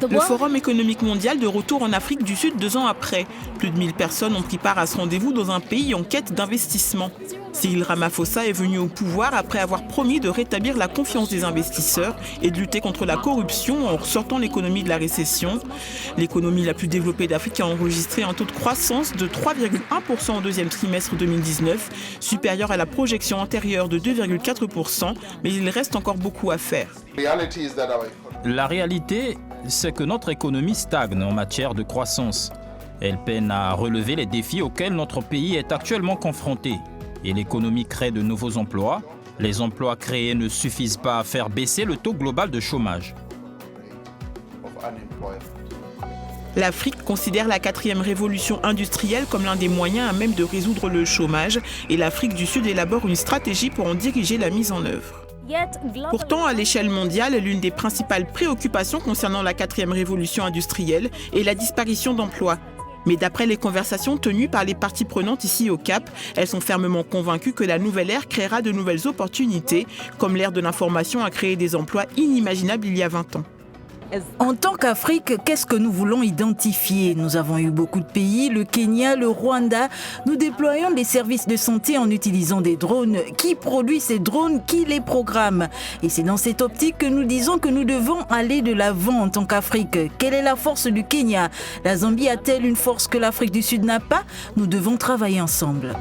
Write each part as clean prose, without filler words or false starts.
Le Forum économique mondial de retour en Afrique du Sud 2 ans après. Plus de 1000 personnes ont pris part à ce rendez-vous dans un pays en quête d'investissement. Cyril Ramaphosa est venu au pouvoir après avoir promis de rétablir la confiance des investisseurs et de lutter contre la corruption en sortant l'économie de la récession. L'économie la plus développée d'Afrique a enregistré un taux de croissance de 3,1% au deuxième trimestre 2019, supérieur à la projection antérieure de 2,4%, mais il reste encore beaucoup à faire. La réalité, c'est que notre économie stagne en matière de croissance. Elle peine à relever les défis auxquels notre pays est actuellement confronté. Et l'économie crée de nouveaux emplois. Les emplois créés ne suffisent pas à faire baisser le taux global de chômage. L'Afrique considère la 4e révolution industrielle comme l'un des moyens à même de résoudre le chômage et l'Afrique du Sud élabore une stratégie pour en diriger la mise en œuvre. Pourtant, à l'échelle mondiale, l'une des principales préoccupations concernant la 4e révolution industrielle est la disparition d'emplois. Mais d'après les conversations tenues par les parties prenantes ici au Cap, elles sont fermement convaincues que la nouvelle ère créera de nouvelles opportunités, comme l'ère de l'information a créé des emplois inimaginables il y a 20 ans. En tant qu'Afrique, qu'est-ce que nous voulons identifier? Nous avons eu beaucoup de pays, le Kenya, le Rwanda. Nous déployons des services de santé en utilisant des drones. Qui produit ces drones? Qui les programme? Et c'est dans cette optique que nous disons que nous devons aller de l'avant en tant qu'Afrique. Quelle est la force du Kenya? La Zambie a-t-elle une force que l'Afrique du Sud n'a pas? Nous devons travailler ensemble.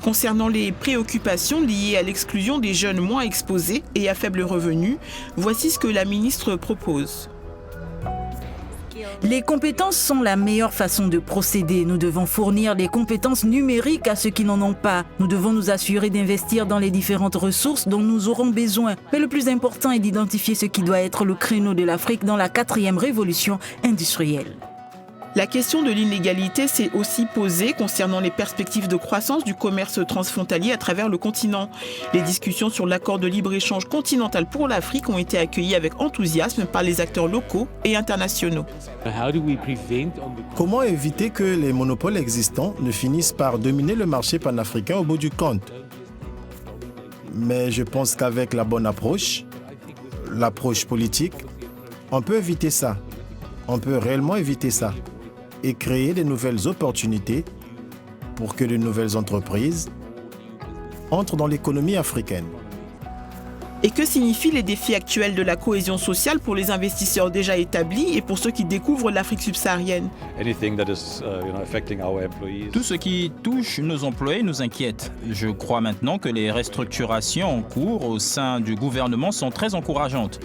Concernant les préoccupations liées à l'exclusion des jeunes moins exposés et à faible revenu, voici ce que la ministre propose. Les compétences sont la meilleure façon de procéder. Nous devons fournir des compétences numériques à ceux qui n'en ont pas. Nous devons nous assurer d'investir dans les différentes ressources dont nous aurons besoin. Mais le plus important est d'identifier ce qui doit être le créneau de l'Afrique dans la 4e révolution industrielle. La question de l'inégalité s'est aussi posée concernant les perspectives de croissance du commerce transfrontalier à travers le continent. Les discussions sur l'accord de libre-échange continental pour l'Afrique ont été accueillies avec enthousiasme par les acteurs locaux et internationaux. Comment éviter que les monopoles existants ne finissent par dominer le marché panafricain au bout du compte? Mais je pense qu'avec la bonne approche, l'approche politique, on peut éviter ça. On peut réellement éviter ça. Et créer de nouvelles opportunités pour que de nouvelles entreprises entrent dans l'économie africaine. Et que signifient les défis actuels de la cohésion sociale pour les investisseurs déjà établis et pour ceux qui découvrent l'Afrique subsaharienne? Tout ce qui touche nos employés nous inquiète. Je crois maintenant que les restructurations en cours au sein du gouvernement sont très encourageantes.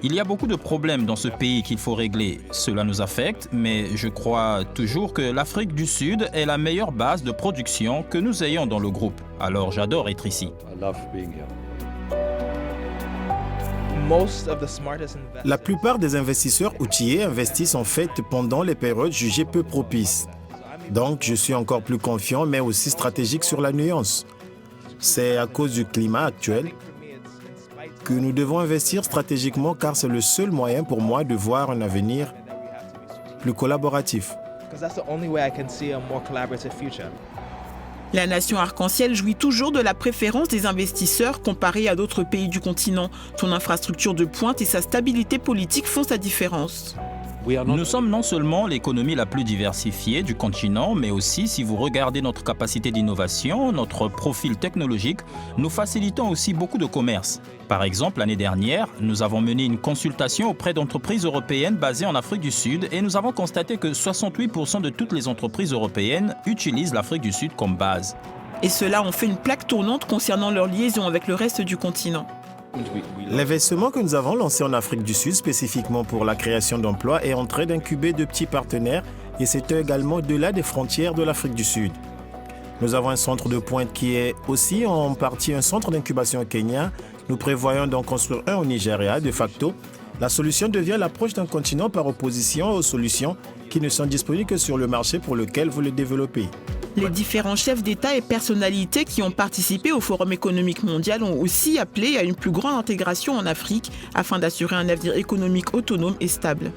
Il y a beaucoup de problèmes dans ce pays qu'il faut régler. Cela nous affecte, mais je crois toujours que l'Afrique du Sud est la meilleure base de production que nous ayons dans le groupe. Alors j'adore être ici. La plupart des investisseurs outillés investissent en fait pendant les périodes jugées peu propices. Donc je suis encore plus confiant, mais aussi stratégique sur la nuance. C'est à cause du climat actuel que nous devons investir stratégiquement car c'est le seul moyen pour moi de voir un avenir plus collaboratif. La nation arc-en-ciel jouit toujours de la préférence des investisseurs comparée à d'autres pays du continent. Son infrastructure de pointe et sa stabilité politique font sa différence. Nous sommes non seulement l'économie la plus diversifiée du continent, mais aussi, si vous regardez notre capacité d'innovation, notre profil technologique, nous facilitons aussi beaucoup de commerce. Par exemple, l'année dernière, nous avons mené une consultation auprès d'entreprises européennes basées en Afrique du Sud et nous avons constaté que 68% de toutes les entreprises européennes utilisent l'Afrique du Sud comme base. Et cela en fait une plaque tournante concernant leur liaison avec le reste du continent. L'investissement que nous avons lancé en Afrique du Sud spécifiquement pour la création d'emplois est en train d'incuber de petits partenaires et c'est également au-delà des frontières de l'Afrique du Sud. Nous avons un centre de pointe qui est aussi en partie un centre d'incubation au Kenya. Nous prévoyons d'en construire un au Nigeria. De facto, la solution devient l'approche d'un continent par opposition aux solutions qui ne sont disponibles que sur le marché pour lequel vous le développez. Les différents chefs d'État et personnalités qui ont participé au Forum économique mondial ont aussi appelé à une plus grande intégration en Afrique afin d'assurer un avenir économique autonome et stable.